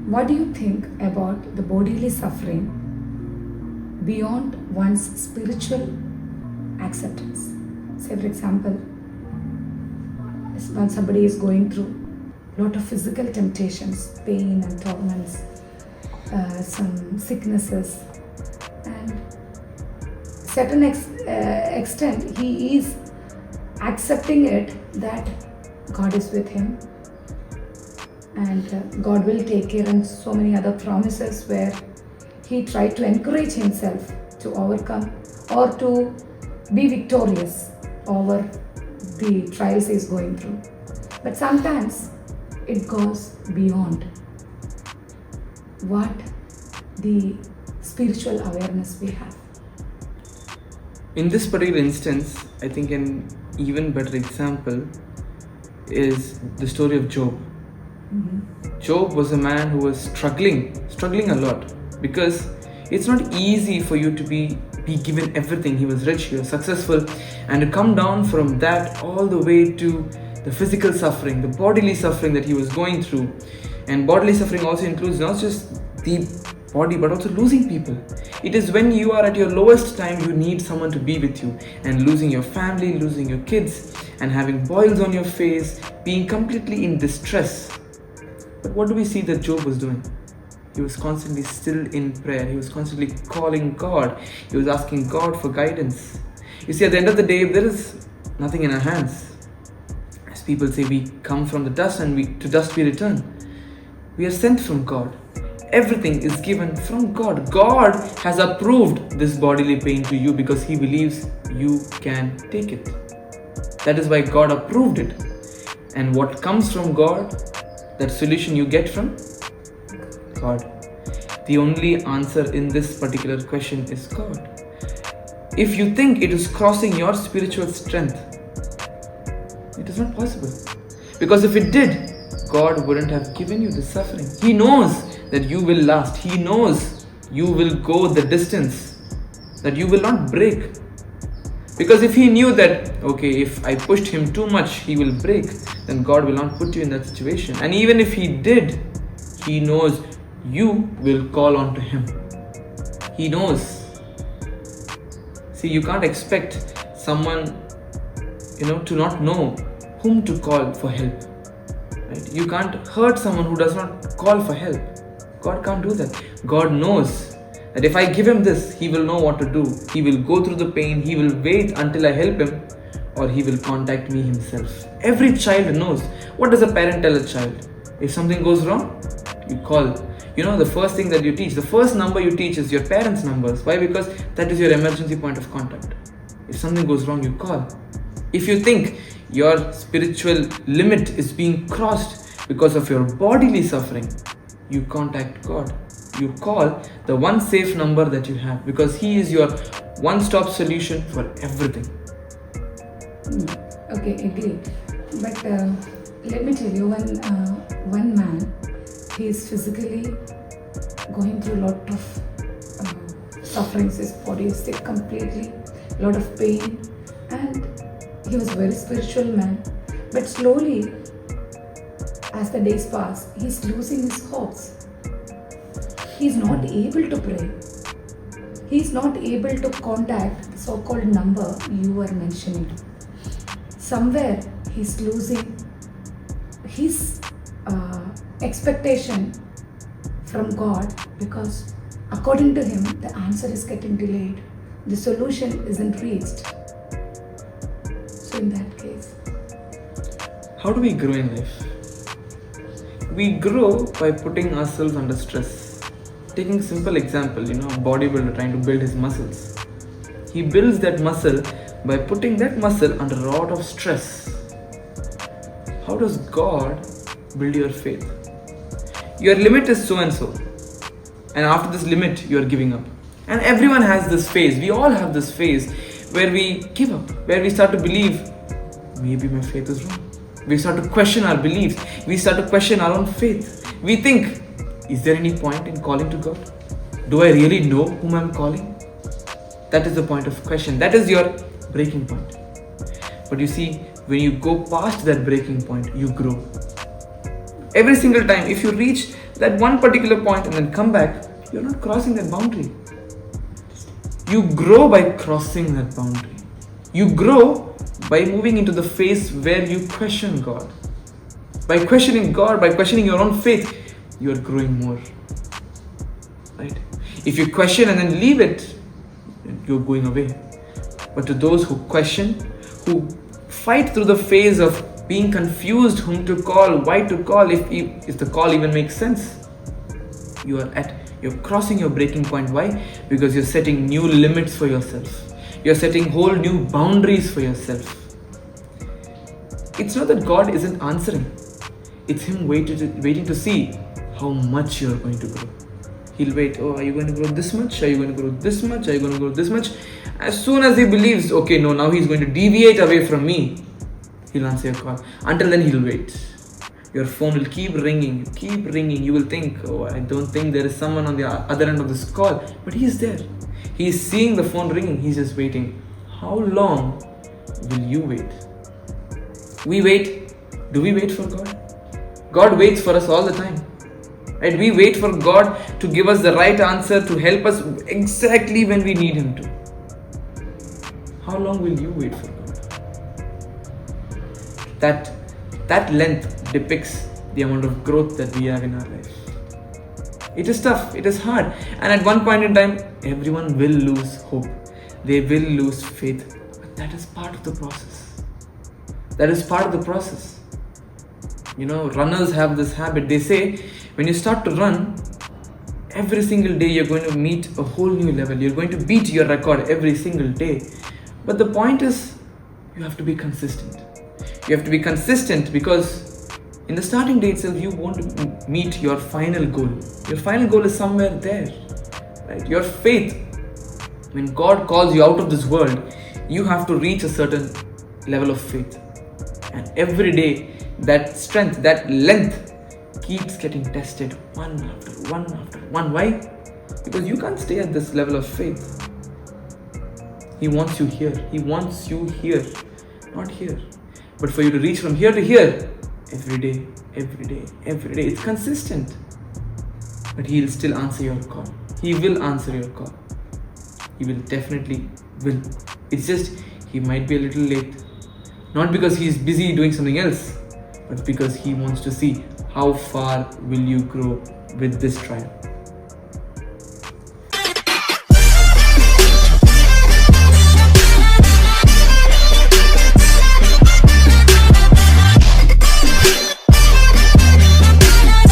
What do you think about the bodily suffering beyond one's spiritual acceptance? Say, for example, when somebody is going through a lot of physical temptations, pain and torments, some sicknesses, and certain extent he is accepting it that God is with him and God will take care, and so many other promises where he tried to encourage himself to overcome or to be victorious over the trials he is going through. But sometimes it goes beyond what the spiritual awareness we have. In this particular instance, I think an even better example is the story of Job. Job was a man who was struggling a lot, because it's not easy for you to be given everything. He was rich, he was successful, and to come down from that all the way to the physical suffering, the bodily suffering that he was going through. And bodily suffering also includes not just the body but also losing people. It is when you are at your lowest time you need someone to be with you, and losing your family, losing your kids, and having boils on your face, being completely in distress. But what do we see that Job was doing? He was constantly still in prayer. He was constantly calling God. He was asking God for guidance. You see, at the end of the day, there is nothing in our hands. As people say, we come from the dust and to dust we return. We are sent from God. Everything is given from God. God has approved this bodily pain to you because He believes you can take it. That is why God approved it. And what comes from God, that solution you get from God. The only answer in this particular question is God. If you think it is crossing your spiritual strength, it is not possible. Because if it did, God wouldn't have given you the suffering. He knows that you will last. He knows you will go the distance, that you will not break. Because if He knew that, okay, if I pushed Him too much, He will break, then God will not put you in that situation. And even if He did, He knows you will call on to Him. He knows. See, you can't expect someone, to not know whom to call for help. Right? You can't hurt someone who does not call for help. God can't do that. God knows that if I give him this, he will know what to do. He will go through the pain. He will wait until I help him, or he will contact me himself. Every child knows. What does a parent tell a child? If something goes wrong, you call. The first thing that you teach, the first number you teach is your parents' numbers. Why? Because that is your emergency point of contact. If something goes wrong, you call. If you think your spiritual limit is being crossed because of your bodily suffering, you contact God. You call the one safe number that you have, because He is your one-stop solution for everything. Okay, agreed. But let me tell you, one man, he is physically going through a lot of sufferings. His body is sick completely, a lot of pain, and he was a very spiritual man. But slowly, as the days pass, he is losing his hopes. He is not able to pray. He is not able to contact the so-called number you were mentioning. Somewhere he is losing his expectation from God, because according to him, the answer is getting delayed. The solution isn't reached. So in that case, how do we grow in life? We grow by putting ourselves under stress. Taking a simple example, a bodybuilder trying to build his muscles. He builds that muscle by putting that muscle under a lot of stress. How does God build your faith? Your limit is so and so, and after this limit you are giving up. And everyone has this phase. We all have this phase where we give up, where we start to believe maybe my faith is wrong. We start to question our beliefs. We start to question our own faith. We think, is there any point in calling to God? Do I really know whom I'm calling? That is the point of question. That is your breaking point. But you see, when you go past that breaking point, you grow. Every single time, if you reach that one particular point and then come back, you're not crossing that boundary. You grow by crossing that boundary. You grow by moving into the phase where you question God. By questioning God, by questioning your own faith, you are growing more. Right? If you question and then leave it, you're going away. But to those who question, who fight through the phase of being confused whom to call, why to call, if the call even makes sense, you're crossing your breaking point. Why? Because you're setting new limits for yourself. You're setting whole new boundaries for yourself. It's not that God isn't answering. It's Him waiting to see how much you're going to grow. He'll wait. Oh, are you going to grow this much? Are you going to grow this much? Are you going to grow this much? As soon as He believes, okay, no, now He's going to deviate away from me, He'll answer your call. Until then, He'll wait. Your phone will keep ringing. You will think, oh, I don't think there is someone on the other end of this call. But He is there. He is seeing the phone ringing. He's just waiting. How long will you wait? We wait. Do we wait for God? God waits for us all the time. Right? We wait for God to give us the right answer, to help us exactly when we need Him to. How long will you wait for God? That length depicts the amount of growth that we have in our life. It is tough, it is hard, and at one point in time, everyone will lose hope. They will lose faith. But that is part of the process. That is part of the process. You know, runners have this habit. They say, when you start to run, every single day you're going to meet a whole new level. You're going to beat your record every single day. But the point is, you have to be consistent. You have to be consistent because in the starting day itself, you won't meet your final goal. Your final goal is somewhere there. Right? Your faith, when God calls you out of this world, you have to reach a certain level of faith. And every day, that strength, that length keeps getting tested one after one. Why? Because you can't stay at this level of faith. He wants you here. He wants you here, not here. But for you to reach from here to here, every day, it's consistent. But He'll still answer your call. He will answer your call. He will definitely will. It's just, He might be a little late. Not because He's busy doing something else, but because He wants to see how far will you grow with this trial.